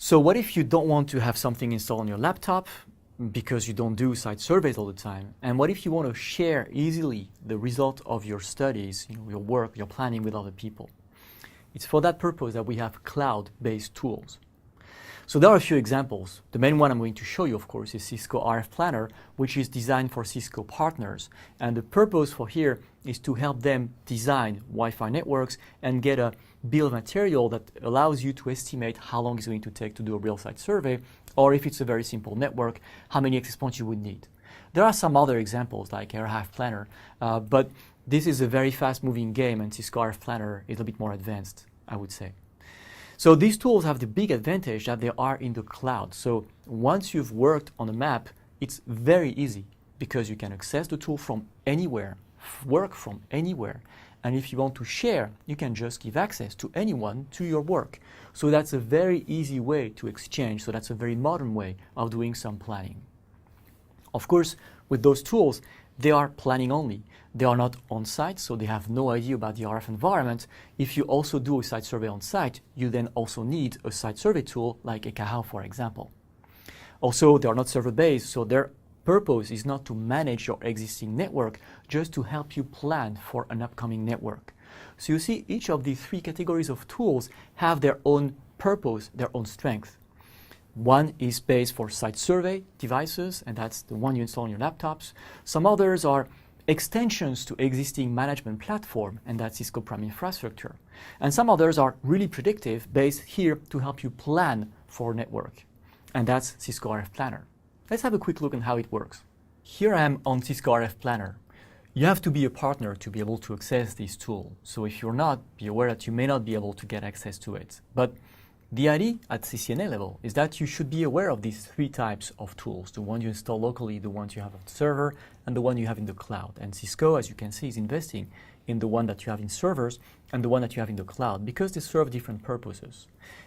So what if you don't want to have something installed on your laptop because you don't do site surveys all the time? And what if you want to share easily the result of your studies, your work, your planning with other people? It's for that purpose that we have cloud-based tools. So there are a few examples. The main one I'm going to show you, of course, is Cisco RF Planner, which is designed for Cisco partners. And the purpose for here is to help them design Wi-Fi networks and get a bill of material that allows you to estimate how long it's going to take to do a real site survey, or if it's a very simple network, how many access points you would need. There are some other examples like RF Planner, but this is a very fast-moving game, and Cisco RF Planner is a bit more advanced, I would say. So these tools have the big advantage that they are in the cloud. So once you've worked on a map, it's very easy because you can access the tool from anywhere, work from anywhere. And if you want to share, you can just give access to anyone to your work. So that's a very easy way to exchange. So that's a very modern way of doing some planning. Of course, with those tools, they are planning only. They are not on site, so they have no idea about the RF environment. If you also do a site survey on site, you then also need a site survey tool like Ekahau, for example. Also, they are not server-based, so their purpose is not to manage your existing network, just to help you plan for an upcoming network. So you see, each of these three categories of tools have their own purpose, their own strength. One is based for site survey devices, and that's the one you install on your laptops. Some others are extensions to existing management platform, and that's Cisco Prime Infrastructure. And some others are really predictive, based here to help you plan for a network, and that's Cisco RF Planner. Let's have a quick look at how it works. Here I am on Cisco RF Planner. You have to be a partner to be able to access this tool. So if you're not, be aware that you may not be able to get access to it. But the idea at CCNA level is that you should be aware of these three types of tools: the one you install locally, the ones you have on server, and the one you have in the cloud. And Cisco, as you can see, is investing in the one that you have in servers and the one that you have in the cloud because they serve different purposes.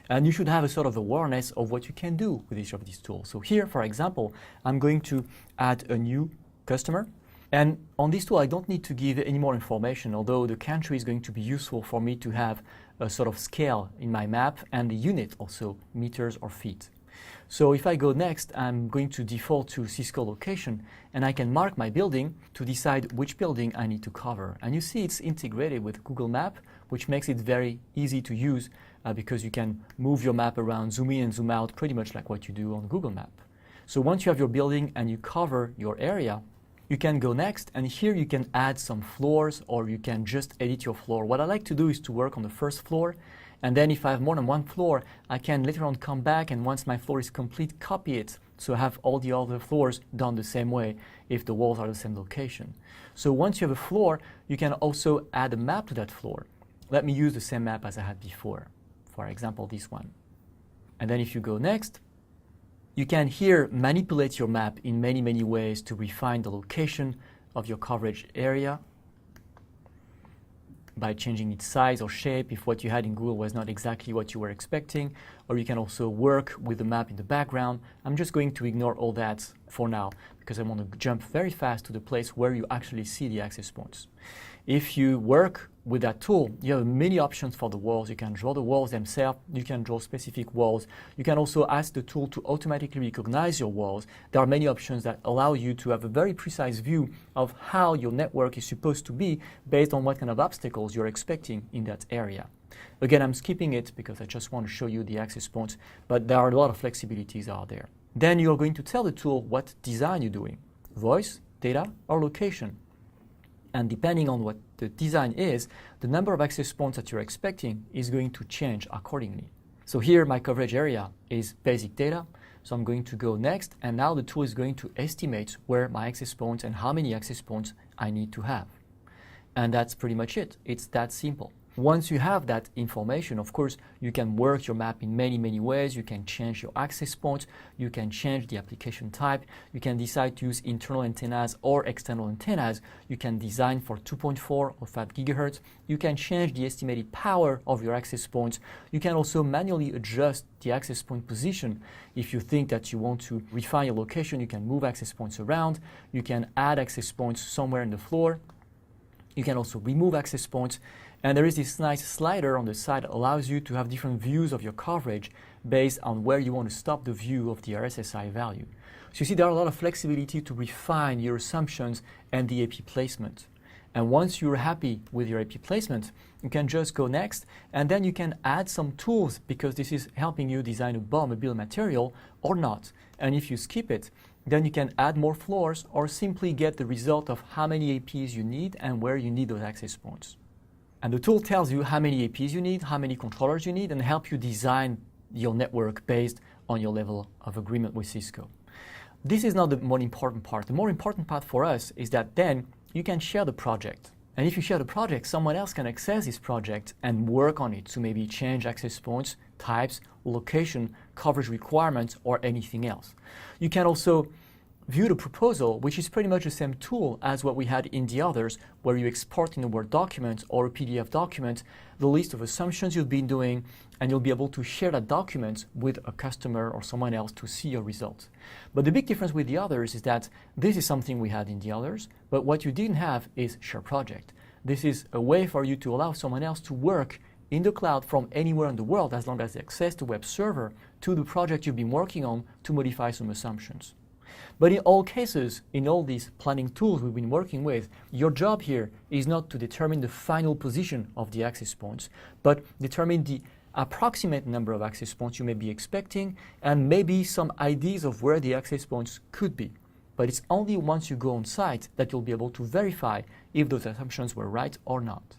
And you should have a sort of awareness of what you can do with each of these tools. So here, for example, I'm going to add a new customer. And on this tool, I don't need to give any more information, although the country is going to be useful for me to have a sort of scale in my map, and the unit also, meters or feet. So if I go next, I'm going to default to Cisco location, and I can mark my building to decide which building I need to cover. And you see it's integrated with Google Map, which makes it very easy to use because you can move your map around, zoom in and zoom out, pretty much like what you do on Google Map. So once you have your building and you cover your area, you can go next, and here you can add some floors, or you can just edit your floor. What I like to do is to work on the first floor, and then if I have more than one floor, I can later on come back, and once my floor is complete, copy it. So I have all the other floors done the same way if the walls are the same location. So once you have a floor, you can also add a map to that floor. Let me use the same map as I had before. For example, this one. And then if you go next, you can here manipulate your map in many, many ways to refine the location of your coverage area by changing its size or shape if what you had in Google was not exactly what you were expecting, or you can also work with the map in the background. I'm just going to ignore all that for now because I want to jump very fast to the place where you actually see the access points. If you work with that tool, you have many options for the walls. You can draw the walls themselves, you can draw specific walls. You can also ask the tool to automatically recognize your walls. There are many options that allow you to have a very precise view of how your network is supposed to be based on what kind of obstacles you're expecting in that area. Again, I'm skipping it because I just want to show you the access points, but there are a lot of flexibilities out there. Then you're going to tell the tool what design you're doing: voice, data, or location. And depending on what the design is, the number of access points that you're expecting is going to change accordingly. So here my coverage area is basic data, so I'm going to go next, and now the tool is going to estimate where my access points and how many access points I need to have. And that's pretty much it. It's that simple. Once you have that information, of course, you can work your map in many, many ways. You can change your access points. You can change the application type. You can decide to use internal antennas or external antennas. You can design for 2.4 or 5 gigahertz. You can change the estimated power of your access points. You can also manually adjust the access point position. If you think that you want to refine your location, you can move access points around. You can add access points somewhere in the floor. You can also remove access points, and there is this nice slider on the side that allows you to have different views of your coverage based on where you want to stop the view of the RSSI value. So you see there are a lot of flexibility to refine your assumptions and the AP placement. And once you're happy with your AP placement, you can just go next, and then you can add some tools because this is helping you design a BOM, a bill of material, or not. And if you skip it, then you can add more floors or simply get the result of how many APs you need and where you need those access points. And the tool tells you how many APs you need, how many controllers you need, and help you design your network based on your level of agreement with Cisco. This is not the more important part. The more important part for us is that then you can share the project. And if you share the project, someone else can access this project and work on it to maybe change access points, types, location, coverage requirements, or anything else. You can also view the proposal, which is pretty much the same tool as what we had in the others, where you export in a Word document or a PDF document the list of assumptions you've been doing, and you'll be able to share that document with a customer or someone else to see your results. But the big difference with the others is that this is something we had in the others, but what you didn't have is share project. This is a way for you to allow someone else to work in the cloud from anywhere in the world as long as they access the web server to the project you've been working on to modify some assumptions. But in all cases, in all these planning tools we've been working with, your job here is not to determine the final position of the access points, but determine the approximate number of access points you may be expecting and maybe some ideas of where the access points could be. But it's only once you go on site that you'll be able to verify if those assumptions were right or not.